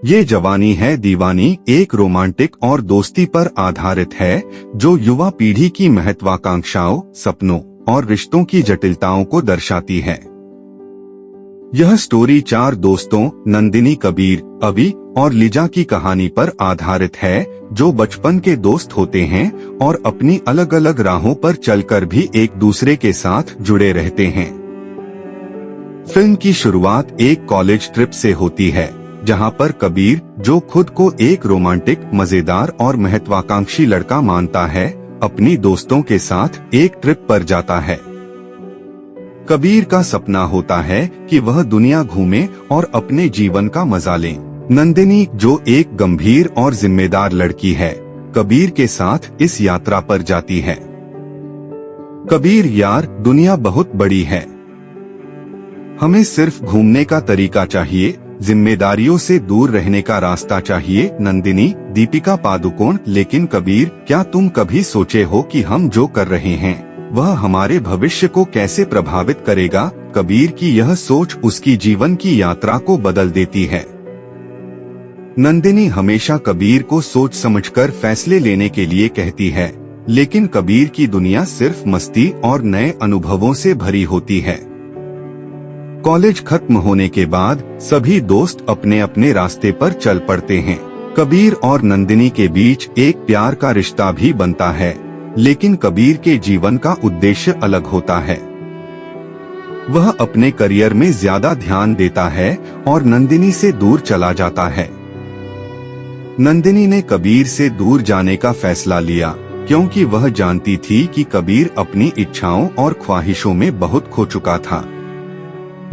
ये जवानी है दीवानी एक रोमांटिक और दोस्ती पर आधारित है जो युवा पीढ़ी की महत्वाकांक्षाओं, सपनों और रिश्तों की जटिलताओं को दर्शाती है। यह स्टोरी 4 दोस्तों नंदिनी, कबीर, अवी और लिजा की कहानी पर आधारित है जो बचपन के दोस्त होते हैं और अपनी अलग अलग राहों पर चलकर भी एक दूसरे के साथ जुड़े रहते हैं। फिल्म की शुरुआत एक कॉलेज ट्रिप से होती है जहां पर कबीर, जो खुद को एक रोमांटिक, मजेदार और महत्वाकांक्षी लड़का मानता है, अपनी दोस्तों के साथ एक ट्रिप पर जाता है। कबीर का सपना होता है कि वह दुनिया घूमे और अपने जीवन का मजा ले। नंदिनी, जो एक गंभीर और जिम्मेदार लड़की है, कबीर के साथ इस यात्रा पर जाती है। कबीर, यार, दुनिया बहुत बड़ी है, हमें सिर्फ घूमने का तरीका चाहिए, जिम्मेदारियों से दूर रहने का रास्ता चाहिए। नंदिनी, दीपिका पादुकोण। लेकिन कबीर, क्या तुम कभी सोचे हो कि हम जो कर रहे हैं वह हमारे भविष्य को कैसे प्रभावित करेगा? कबीर की यह सोच उसकी जीवन की यात्रा को बदल देती है। नंदिनी हमेशा कबीर को सोच समझकर फैसले लेने के लिए कहती है, लेकिन कबीर की दुनिया सिर्फ मस्ती और नए अनुभवों से भरी होती है। कॉलेज खत्म होने के बाद सभी दोस्त अपने अपने रास्ते पर चल पड़ते हैं। कबीर और नंदिनी के बीच एक प्यार का रिश्ता भी बनता है, लेकिन कबीर के जीवन का उद्देश्य अलग होता है। वह अपने करियर में ज्यादा ध्यान देता है और नंदिनी से दूर चला जाता है। नंदिनी ने कबीर से दूर जाने का फैसला लिया क्योंकि वह जानती थी कि कबीर अपनी इच्छाओं और ख्वाहिशों में बहुत खो चुका था।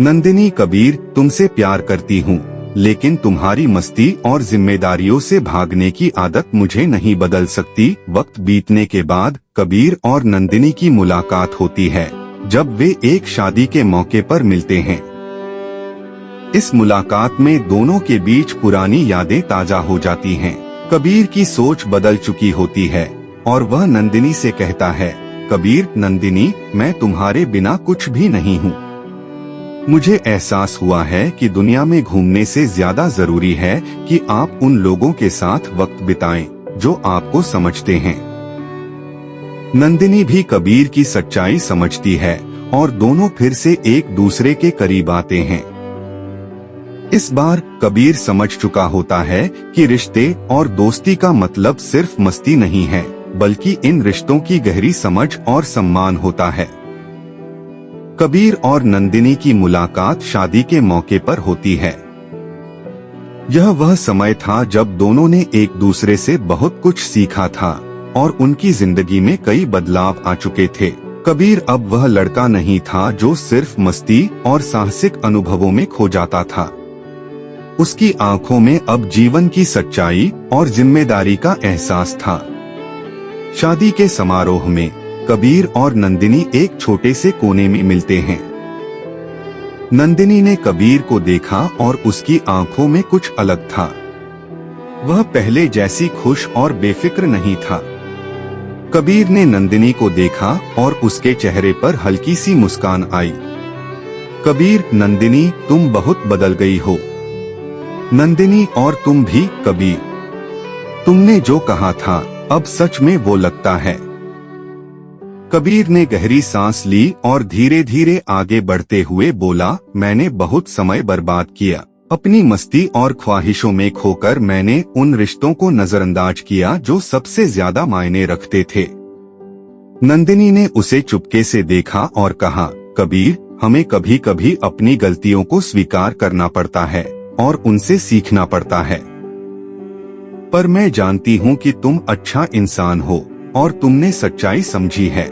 नंदिनी, कबीर, तुमसे प्यार करती हूँ, लेकिन तुम्हारी मस्ती और जिम्मेदारियों से भागने की आदत मुझे नहीं बदल सकती। वक्त बीतने के बाद कबीर और नंदिनी की मुलाकात होती है जब वे एक शादी के मौके पर मिलते हैं। इस मुलाकात में दोनों के बीच पुरानी यादें ताजा हो जाती हैं। कबीर की सोच बदल चुकी होती है और वह नंदिनी से कहता है, कबीर, नंदिनी, मैं तुम्हारे बिना कुछ भी नहीं हूँ। मुझे एहसास हुआ है कि दुनिया में घूमने से ज्यादा जरूरी है कि आप उन लोगों के साथ वक्त बिताएं जो आपको समझते हैं। नंदिनी भी कबीर की सच्चाई समझती है और दोनों फिर से एक दूसरे के करीब आते हैं। इस बार कबीर समझ चुका होता है कि रिश्ते और दोस्ती का मतलब सिर्फ मस्ती नहीं है, बल्कि इन रिश्तों की गहरी समझ और सम्मान होता है। कबीर और नंदिनी की मुलाकात शादी के मौके पर होती है। यह वह समय था जब दोनों ने एक दूसरे से बहुत कुछ सीखा था और उनकी जिंदगी में कई बदलाव आ चुके थे। कबीर अब वह लड़का नहीं था जो सिर्फ मस्ती और साहसिक अनुभवों में खो जाता था। उसकी आंखों में अब जीवन की सच्चाई और जिम्मेदारी का एहसास था। शादी के समारोह में कबीर और नंदिनी एक छोटे से कोने में मिलते हैं। नंदिनी ने कबीर को देखा और उसकी आंखों में कुछ अलग था। वह पहले जैसी खुश और बेफिक्र नहीं था। कबीर ने नंदिनी को देखा और उसके चेहरे पर हल्की सी मुस्कान आई। कबीर, नंदिनी, तुम बहुत बदल गई हो। नंदिनी, और तुम भी कबीर, तुमने जो कहा था अब सच में वो लगता है। कबीर ने गहरी सांस ली और धीरे धीरे आगे बढ़ते हुए बोला, मैंने बहुत समय बर्बाद किया। अपनी मस्ती और ख्वाहिशों में खोकर मैंने उन रिश्तों को नजरअंदाज किया जो सबसे ज्यादा मायने रखते थे। नंदिनी ने उसे चुपके से देखा और कहा, कबीर, हमें कभी कभी अपनी गलतियों को स्वीकार करना पड़ता है और उनसे सीखना पड़ता है। पर मैं जानती हूँ कि तुम अच्छा इंसान हो और तुमने सच्चाई समझी है।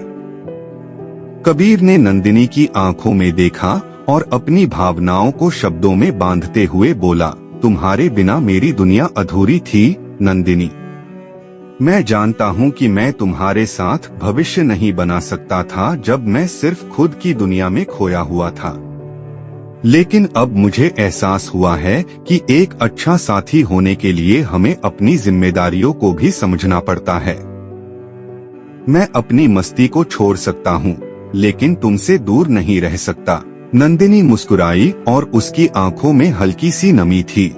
कबीर ने नंदिनी की आंखों में देखा और अपनी भावनाओं को शब्दों में बांधते हुए बोला, तुम्हारे बिना मेरी दुनिया अधूरी थी। नंदिनी, मैं जानता हूँ कि मैं तुम्हारे साथ भविष्य नहीं बना सकता था जब मैं सिर्फ खुद की दुनिया में खोया हुआ था, लेकिन अब मुझे एहसास हुआ है कि एक अच्छा साथी होने के लिए हमें अपनी जिम्मेदारियों को भी समझना पड़ता है। मैं अपनी मस्ती को छोड़ सकता हूँ, लेकिन तुमसे दूर नहीं रह सकता। नंदिनी मुस्कुराई और उसकी आंखों में हल्की सी नमी थी।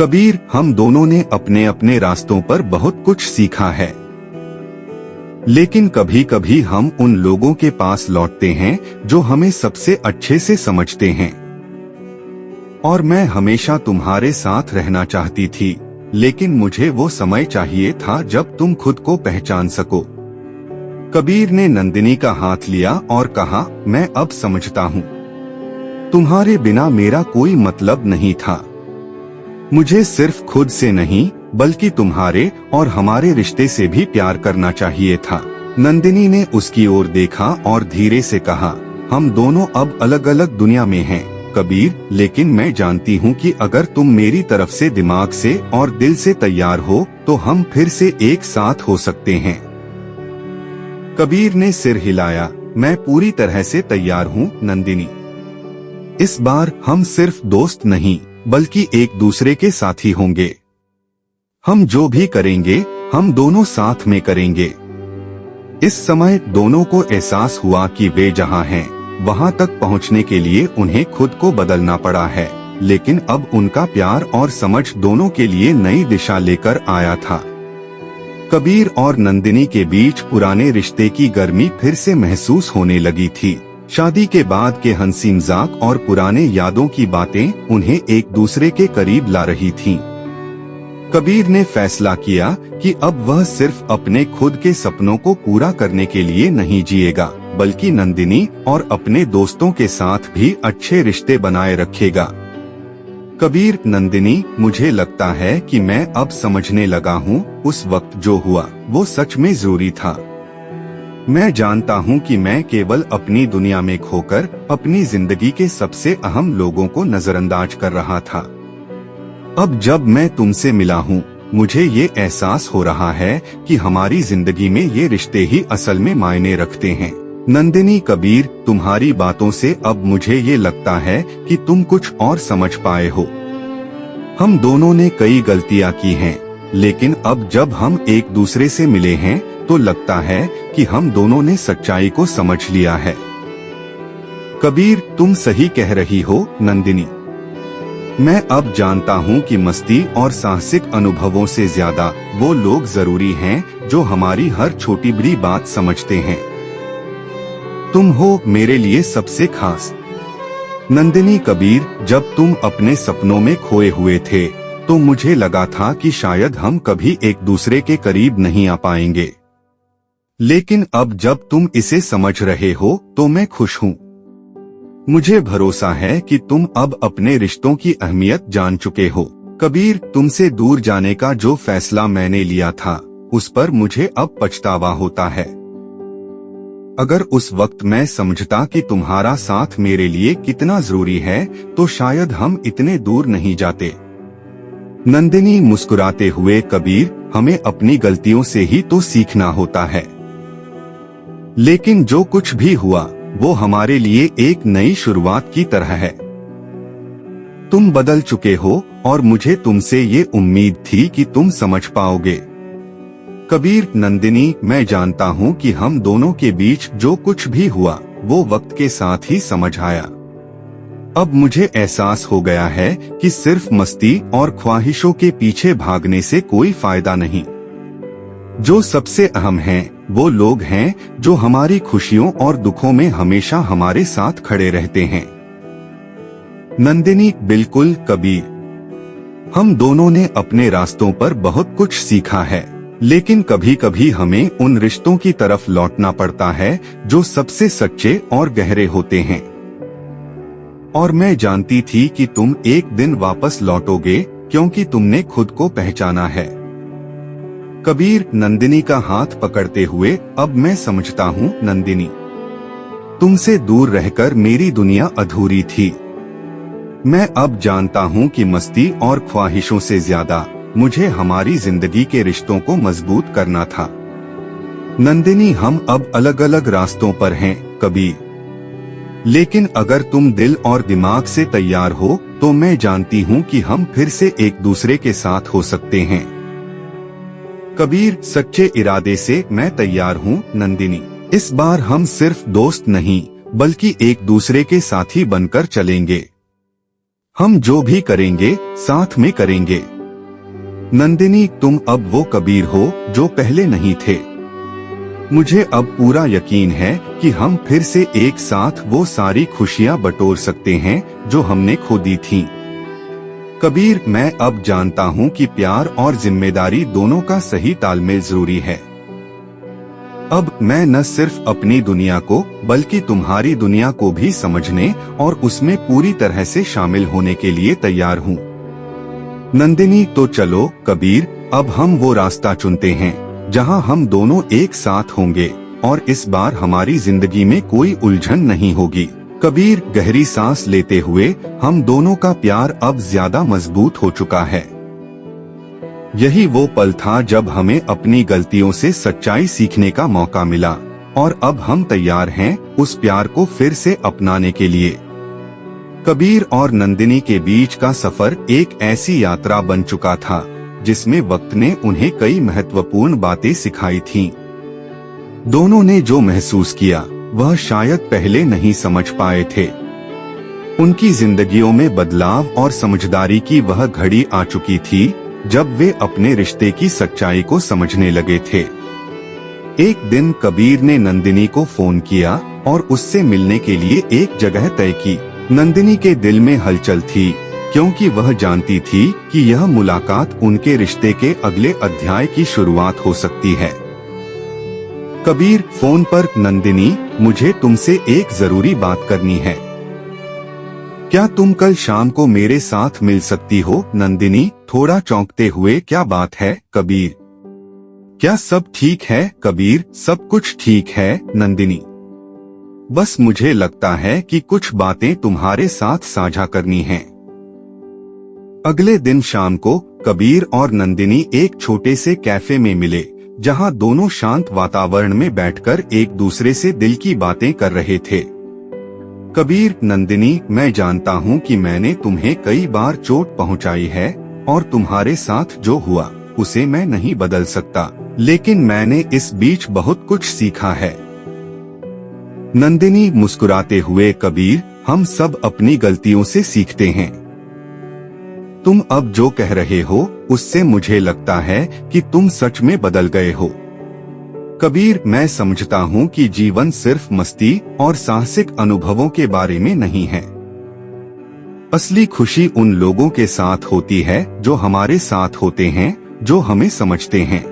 कबीर, हम दोनों ने अपने अपने रास्तों पर बहुत कुछ सीखा है, लेकिन कभी कभी हम उन लोगों के पास लौटते हैं जो हमें सबसे अच्छे से समझते हैं। और मैं हमेशा तुम्हारे साथ रहना चाहती थी, लेकिन मुझे वो समय चाहिए था जब तुम खुद को पहचान सको। कबीर ने नंदिनी का हाथ लिया और कहा, मैं अब समझता हूँ, तुम्हारे बिना मेरा कोई मतलब नहीं था। मुझे सिर्फ खुद से नहीं बल्कि तुम्हारे और हमारे रिश्ते से भी प्यार करना चाहिए था। नंदिनी ने उसकी ओर देखा और धीरे से कहा, हम दोनों अब अलग अलग दुनिया में हैं कबीर, लेकिन मैं जानती हूँ कि अगर तुम मेरी तरफ से दिमाग से और दिल से तैयार हो तो हम फिर से एक साथ हो सकते हैं। कबीर ने सिर हिलाया, मैं पूरी तरह से तैयार हूँ नंदिनी। इस बार हम सिर्फ दोस्त नहीं बल्कि एक दूसरे के साथी होंगे। हम जो भी करेंगे हम दोनों साथ में करेंगे। इस समय दोनों को एहसास हुआ कि वे जहाँ हैं वहाँ तक पहुँचने के लिए उन्हें खुद को बदलना पड़ा है, लेकिन अब उनका प्यार और समझ दोनों के लिए नई दिशा लेकर आया था। कबीर और नंदिनी के बीच पुराने रिश्ते की गर्मी फिर से महसूस होने लगी थी। शादी के बाद के हंसी मजाक और पुराने यादों की बातें उन्हें एक दूसरे के करीब ला रही थीं। कबीर ने फैसला किया कि अब वह सिर्फ अपने खुद के सपनों को पूरा करने के लिए नहीं जिएगा, बल्कि नंदिनी और अपने दोस्तों के साथ भी अच्छे रिश्ते बनाए रखेगा। कबीर, नंदिनी, मुझे लगता है कि मैं अब समझने लगा हूँ, उस वक्त जो हुआ वो सच में जरूरी था। मैं जानता हूँ कि मैं केवल अपनी दुनिया में खोकर अपनी जिंदगी के सबसे अहम लोगों को नजरअंदाज कर रहा था। अब जब मैं तुमसे मिला हूँ मुझे ये एहसास हो रहा है कि हमारी जिंदगी में ये रिश्ते ही असल में मायने रखते हैं। नंदिनी, कबीर, तुम्हारी बातों से अब मुझे ये लगता है कि तुम कुछ और समझ पाए हो। हम दोनों ने कई गलतियाँ की हैं, लेकिन अब जब हम एक दूसरे से मिले हैं तो लगता है कि हम दोनों ने सच्चाई को समझ लिया है। कबीर, तुम सही कह रही हो नंदिनी। मैं अब जानता हूँ कि मस्ती और साहसिक अनुभवों से ज्यादा वो लोग जरूरी हैं जो हमारी हर छोटी बड़ी बात समझते हैं। तुम हो मेरे लिए सबसे खास। नंदिनी, कबीर, जब तुम अपने सपनों में खोए हुए थे तो मुझे लगा था कि शायद हम कभी एक दूसरे के करीब नहीं आ पाएंगे, लेकिन अब जब तुम इसे समझ रहे हो तो मैं खुश हूँ। मुझे भरोसा है कि तुम अब अपने रिश्तों की अहमियत जान चुके हो। कबीर, तुमसे दूर जाने का जो फैसला मैंने लिया था उस पर मुझे अब पछतावा होता है। अगर उस वक्त मैं समझता कि तुम्हारा साथ मेरे लिए कितना जरूरी है तो शायद हम इतने दूर नहीं जाते। नंदिनी मुस्कुराते हुए, कबीर, हमें अपनी गलतियों से ही तो सीखना होता है, लेकिन जो कुछ भी हुआ वो हमारे लिए एक नई शुरुआत की तरह है। तुम बदल चुके हो और मुझे तुमसे ये उम्मीद थी कि तुम समझ पाओगे। कबीर, नंदिनी, मैं जानता हूँ कि हम दोनों के बीच जो कुछ भी हुआ वो वक्त के साथ ही समझ आया। अब मुझे एहसास हो गया है कि सिर्फ मस्ती और ख्वाहिशों के पीछे भागने से कोई फायदा नहीं। जो सबसे अहम है वो लोग हैं जो हमारी खुशियों और दुखों में हमेशा हमारे साथ खड़े रहते हैं। नंदिनी, बिल्कुल कबीर, हम दोनों ने अपने रास्तों पर बहुत कुछ सीखा है, लेकिन कभी कभी हमें उन रिश्तों की तरफ लौटना पड़ता है जो सबसे सच्चे और गहरे होते हैं। और मैं जानती थी कि तुम एक दिन वापस लौटोगे क्योंकि तुमने खुद को पहचाना है। कबीर, नंदिनी का हाथ पकड़ते हुए, अब मैं समझता हूँ नंदिनी, तुमसे दूर रहकर मेरी दुनिया अधूरी थी। मैं अब जानता हूँ कि मस्ती और ख्वाहिशों से ज्यादा मुझे हमारी जिंदगी के रिश्तों को मजबूत करना था। नंदिनी, हम अब अलग अलग रास्तों पर हैं कबीर, लेकिन अगर तुम दिल और दिमाग से तैयार हो तो मैं जानती हूँ कि हम फिर से एक दूसरे के साथ हो सकते हैं। कबीर, सच्चे इरादे से मैं तैयार हूँ नंदिनी। इस बार हम सिर्फ दोस्त नहीं बल्कि एक दूसरे के साथी बनकर चलेंगे। हम जो भी करेंगे साथ में करेंगे। नंदिनी, तुम अब वो कबीर हो जो पहले नहीं थे। मुझे अब पूरा यकीन है कि हम फिर से एक साथ वो सारी खुशियां बटोर सकते हैं जो हमने खो दी थीं। कबीर, मैं अब जानता हूँ कि प्यार और जिम्मेदारी दोनों का सही तालमेल जरूरी है। अब मैं न सिर्फ अपनी दुनिया को बल्कि तुम्हारी दुनिया को भी समझने और उसमें पूरी तरह से शामिल होने के लिए तैयार हूँ। नंदिनी, तो चलो कबीर, अब हम वो रास्ता चुनते हैं जहाँ हम दोनों एक साथ होंगे और इस बार हमारी जिंदगी में कोई उलझन नहीं होगी। कबीर, गहरी सांस लेते हुए, हम दोनों का प्यार अब ज्यादा मजबूत हो चुका है। यही वो पल था जब हमें अपनी गलतियों से सच्चाई सीखने का मौका मिला और अब हम तैयार हैं उस प्यार को फिर से अपनाने के लिए। कबीर और नंदिनी के बीच का सफर एक ऐसी यात्रा बन चुका था जिसमें वक्त ने उन्हें कई महत्वपूर्ण बातें सिखाई थीं। दोनों ने जो महसूस किया वह शायद पहले नहीं समझ पाए थे। उनकी जिंदगियों में बदलाव और समझदारी की वह घड़ी आ चुकी थी जब वे अपने रिश्ते की सच्चाई को समझने लगे थे। एक दिन कबीर ने नंदिनी को फोन किया और उससे मिलने के लिए एक जगह तय की। नंदिनी के दिल में हलचल थी क्योंकि वह जानती थी कि यह मुलाकात उनके रिश्ते के अगले अध्याय की शुरुआत हो सकती है। कबीर, फोन पर, नंदिनी, मुझे तुमसे एक जरूरी बात करनी है। क्या तुम कल शाम को मेरे साथ मिल सकती हो? नंदिनी, थोड़ा चौंकते हुए, क्या बात है कबीर? क्या सब ठीक है? कबीर, सब कुछ ठीक है नंदिनी, बस मुझे लगता है कि कुछ बातें तुम्हारे साथ साझा करनी हैं। अगले दिन शाम को कबीर और नंदिनी एक छोटे से कैफे में मिले जहां दोनों शांत वातावरण में बैठकर एक दूसरे से दिल की बातें कर रहे थे। कबीर, नंदिनी, मैं जानता हूं कि मैंने तुम्हें कई बार चोट पहुंचाई है और तुम्हारे साथ जो हुआ उसे मैं नहीं बदल सकता, लेकिन मैंने इस बीच बहुत कुछ सीखा है। नंदिनी मुस्कुराते हुए, कबीर, हम सब अपनी गलतियों से सीखते हैं। तुम अब जो कह रहे हो उससे मुझे लगता है कि तुम सच में बदल गए हो। कबीर, मैं समझता हूँ कि जीवन सिर्फ मस्ती और साहसिक अनुभवों के बारे में नहीं है। असली खुशी उन लोगों के साथ होती है जो हमारे साथ होते हैं, जो हमें समझते हैं।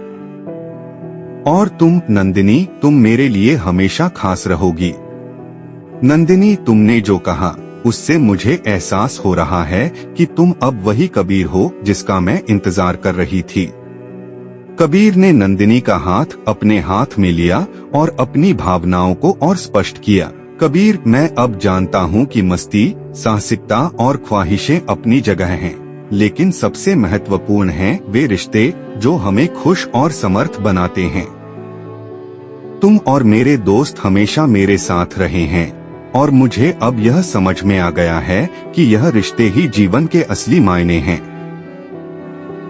और तुम नंदिनी, तुम मेरे लिए हमेशा खास रहोगी। नंदिनी, तुमने जो कहा उससे मुझे एहसास हो रहा है कि तुम अब वही कबीर हो जिसका मैं इंतजार कर रही थी। कबीर ने नंदिनी का हाथ अपने हाथ में लिया और अपनी भावनाओं को और स्पष्ट किया। कबीर, मैं अब जानता हूँ कि मस्ती, साहसिकता और ख्वाहिशें अपनी जगह हैं, लेकिन सबसे महत्वपूर्ण हैं वे रिश्ते जो हमें खुश और समर्थ बनाते हैं। तुम और मेरे दोस्त हमेशा मेरे साथ रहे हैं और मुझे अब यह समझ में आ गया है कि यह रिश्ते ही जीवन के असली मायने हैं।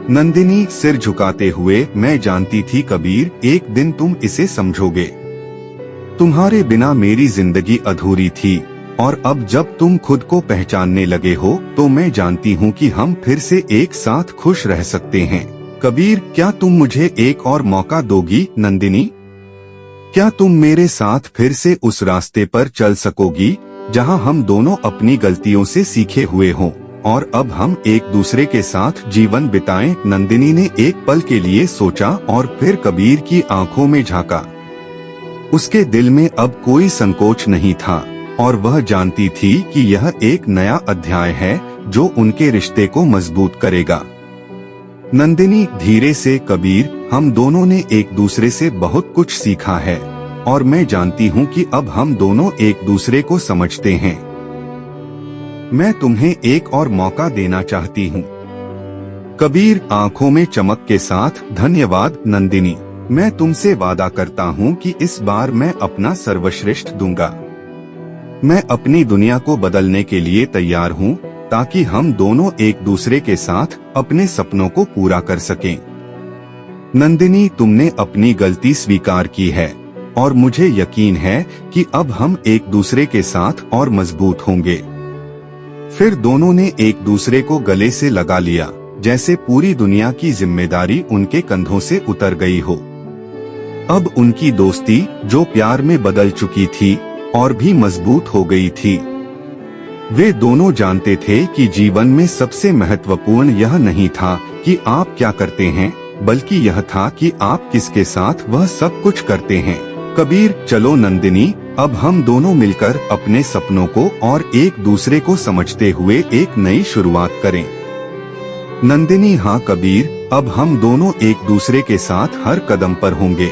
नंदिनी सिर झुकाते हुए, मैं जानती थी कबीर, एक दिन तुम इसे समझोगे। तुम्हारे बिना मेरी जिंदगी अधूरी थी और अब जब तुम खुद को पहचानने लगे हो तो मैं जानती हूँ कि हम फिर से एक साथ खुश रह सकते हैं। कबीर, क्या तुम मुझे एक और मौका दोगी? नंदिनी, क्या तुम मेरे साथ फिर से उस रास्ते पर चल सकोगी जहां हम दोनों अपनी गलतियों से सीखे हुए हों और अब हम एक दूसरे के साथ जीवन बिताएं? नंदिनी ने एक पल के लिए सोचा और फिर कबीर की आंखों में झांका। उसके दिल में अब कोई संकोच नहीं था और वह जानती थी कि यह एक नया अध्याय है जो उनके रिश्ते को मजबूत करेगा। नंदिनी, धीरे से, कबीर, हम दोनों ने एक दूसरे से बहुत कुछ सीखा है और मैं जानती हूँ कि अब हम दोनों एक दूसरे को समझते हैं। मैं तुम्हें एक और मौका देना चाहती हूँ। कबीर आंखों में चमक के साथ, धन्यवाद नंदिनी, मैं तुमसे वादा करता हूँ कि इस बार मैं अपना सर्वश्रेष्ठ दूंगा। मैं अपनी दुनिया को बदलने के लिए तैयार हूँ ताकि हम दोनों एक दूसरे के साथ अपने सपनों को पूरा कर सकें। नंदिनी, तुमने अपनी गलती स्वीकार की है और मुझे यकीन है कि अब हम एक दूसरे के साथ और मजबूत होंगे। फिर दोनों ने एक दूसरे को गले से लगा लिया, जैसे पूरी दुनिया की जिम्मेदारी उनके कंधों से उतर गई हो। अब उनकी दोस्ती, जो प्यार में बदल चुकी थी, और भी मजबूत हो गई थी। वे दोनों जानते थे कि जीवन में सबसे महत्वपूर्ण यह नहीं था कि आप क्या करते हैं, बल्कि यह था कि आप किसके साथ वह सब कुछ करते हैं। कबीर, चलो नंदिनी, अब हम दोनों मिलकर अपने सपनों को और एक दूसरे को समझते हुए एक नई शुरुआत करें। नंदिनी, हाँ कबीर, अब हम दोनों एक दूसरे के साथ हर कदम पर होंगे।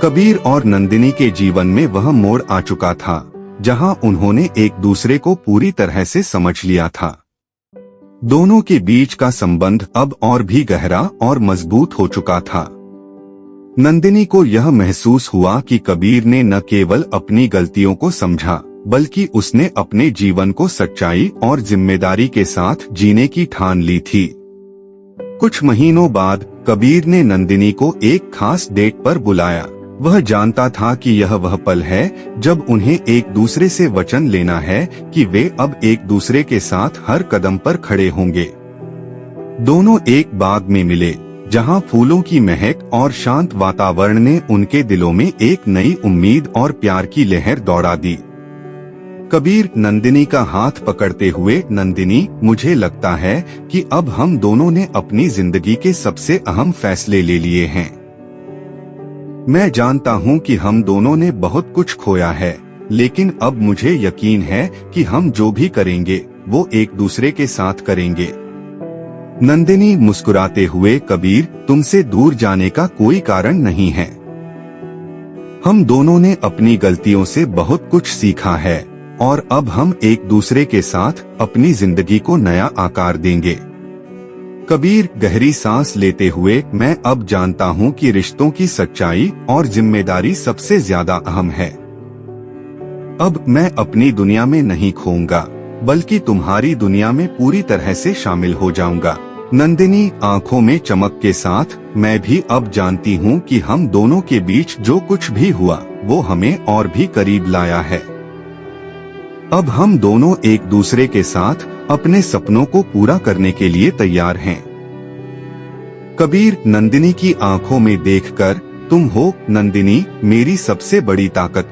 कबीर और नंदिनी के जीवन में वह मोड़ आ चुका था जहां उन्होंने एक दूसरे को पूरी तरह से समझ लिया था। दोनों के बीच का संबंध अब और भी गहरा और मजबूत हो चुका था। नंदिनी को यह महसूस हुआ कि कबीर ने न केवल अपनी गलतियों को समझा, बल्कि उसने अपने जीवन को सच्चाई और जिम्मेदारी के साथ जीने की ठान ली थी। कुछ महीनों बाद कबीर ने नंदिनी को एक खास डेट पर बुलाया। वह जानता था कि यह वह पल है जब उन्हें एक दूसरे से वचन लेना है कि वे अब एक दूसरे के साथ हर कदम पर खड़े होंगे। दोनों एक बाग में मिले, जहां फूलों की महक और शांत वातावरण ने उनके दिलों में एक नई उम्मीद और प्यार की लहर दौड़ा दी। कबीर नंदिनी का हाथ पकड़ते हुए, नंदिनी, मुझे लगता है कि अब हम दोनों ने अपनी जिंदगी के सबसे अहम फैसले ले लिए हैं। मैं जानता हूं कि हम दोनों ने बहुत कुछ खोया है, लेकिन अब मुझे यकीन है कि हम जो भी करेंगे वो एक दूसरे के साथ करेंगे। नंदिनी मुस्कुराते हुए, कबीर, तुमसे दूर जाने का कोई कारण नहीं है। हम दोनों ने अपनी गलतियों से बहुत कुछ सीखा है और अब हम एक दूसरे के साथ अपनी जिंदगी को नया आकार देंगे। कबीर गहरी सांस लेते हुए, मैं अब जानता हूँ कि रिश्तों की सच्चाई और जिम्मेदारी सबसे ज्यादा अहम है। अब मैं अपनी दुनिया में नहीं खोऊंगा, बल्कि तुम्हारी दुनिया में पूरी तरह से शामिल हो जाऊंगा। नंदिनी आंखों में चमक के साथ, मैं भी अब जानती हूँ कि हम दोनों के बीच जो कुछ भी हुआ वो हमें और भी करीब लाया है। अब हम दोनों एक दूसरे के साथ अपने सपनों को पूरा करने के लिए तैयार हैं। कबीर नंदिनी की आंखों में देखकर, तुम हो नंदिनी, मेरी सबसे बड़ी ताकत।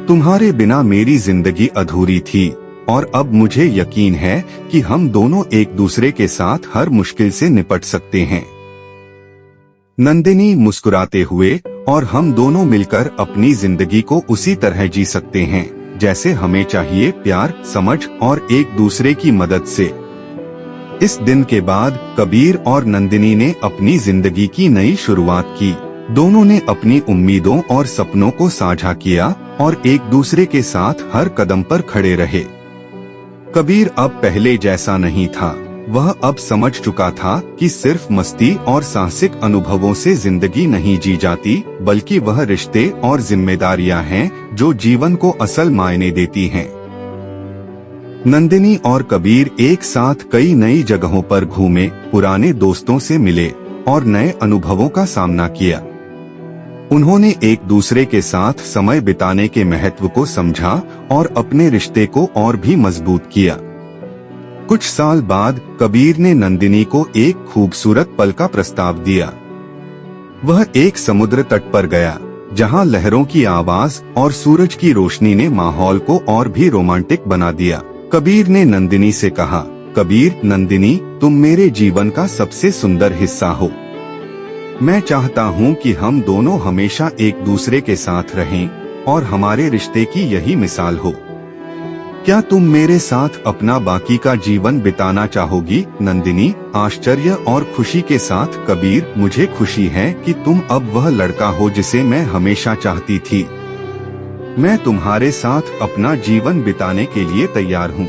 तुम्हारे बिना मेरी जिंदगी अधूरी थी और अब मुझे यकीन है कि हम दोनों एक दूसरे के साथ हर मुश्किल से निपट सकते हैं। नंदिनी मुस्कुराते हुए, और हम दोनों मिलकर अपनी जिंदगी को उसी तरह जी सकते हैं जैसे हमें चाहिए, प्यार, समझ और एक दूसरे की मदद से। इस दिन के बाद कबीर और नंदिनी ने अपनी जिंदगी की नई शुरुआत की। दोनों ने अपनी उम्मीदों और सपनों को साझा किया और एक दूसरे के साथ हर कदम पर खड़े रहे। कबीर अब पहले जैसा नहीं था। वह अब समझ चुका था कि सिर्फ मस्ती और साहसिक अनुभवों से जिंदगी नहीं जी जाती, बल्कि वह रिश्ते और जिम्मेदारियां हैं जो जीवन को असल मायने देती हैं। नंदिनी और कबीर एक साथ कई नई जगहों पर घूमे, पुराने दोस्तों से मिले और नए अनुभवों का सामना किया। उन्होंने एक दूसरे के साथ समय बिताने के महत्व को समझा और अपने रिश्ते को और भी मजबूत किया। कुछ साल बाद कबीर ने नंदिनी को एक खूबसूरत पल का प्रस्ताव दिया। वह एक समुद्र तट पर गया, जहां लहरों की आवाज और सूरज की रोशनी ने माहौल को और भी रोमांटिक बना दिया। कबीर ने नंदिनी से कहा, कबीर, नंदिनी, तुम मेरे जीवन का सबसे सुंदर हिस्सा हो। मैं चाहता हूं कि हम दोनों हमेशा एक दूसरे के साथ रहें और हमारे रिश्ते की यही मिसाल हो। क्या तुम मेरे साथ अपना बाकी का जीवन बिताना चाहोगी? नंदिनी आश्चर्य और खुशी के साथ, कबीर, मुझे खुशी है कि तुम अब वह लड़का हो जिसे मैं हमेशा चाहती थी। मैं तुम्हारे साथ अपना जीवन बिताने के लिए तैयार हूँ।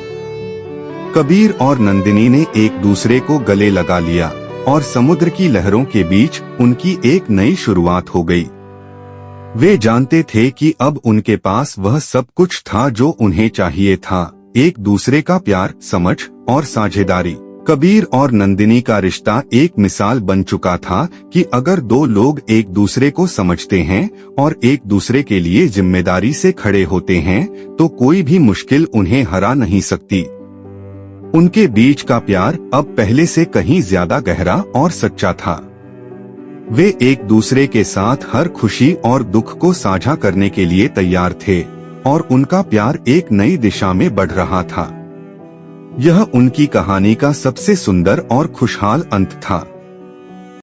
कबीर और नंदिनी ने एक दूसरे को गले लगा लिया और समुद्र की लहरों के बीच उनकी एक नई शुरुआत हो गई। वे जानते थे कि अब उनके पास वह सब कुछ था जो उन्हें चाहिए था, एक दूसरे का प्यार, समझ और साझेदारी। कबीर और नंदिनी का रिश्ता एक मिसाल बन चुका था कि अगर दो लोग एक दूसरे को समझते हैं और एक दूसरे के लिए जिम्मेदारी से खड़े होते हैं, तो कोई भी मुश्किल उन्हें हरा नहीं सकती। उनके बीच का प्यार अब पहले से कहीं ज्यादा गहरा और सच्चा था। वे एक दूसरे के साथ हर खुशी और दुख को साझा करने के लिए तैयार थे और उनका प्यार एक नई दिशा में बढ़ रहा था। यह उनकी कहानी का सबसे सुंदर और खुशहाल अंत था।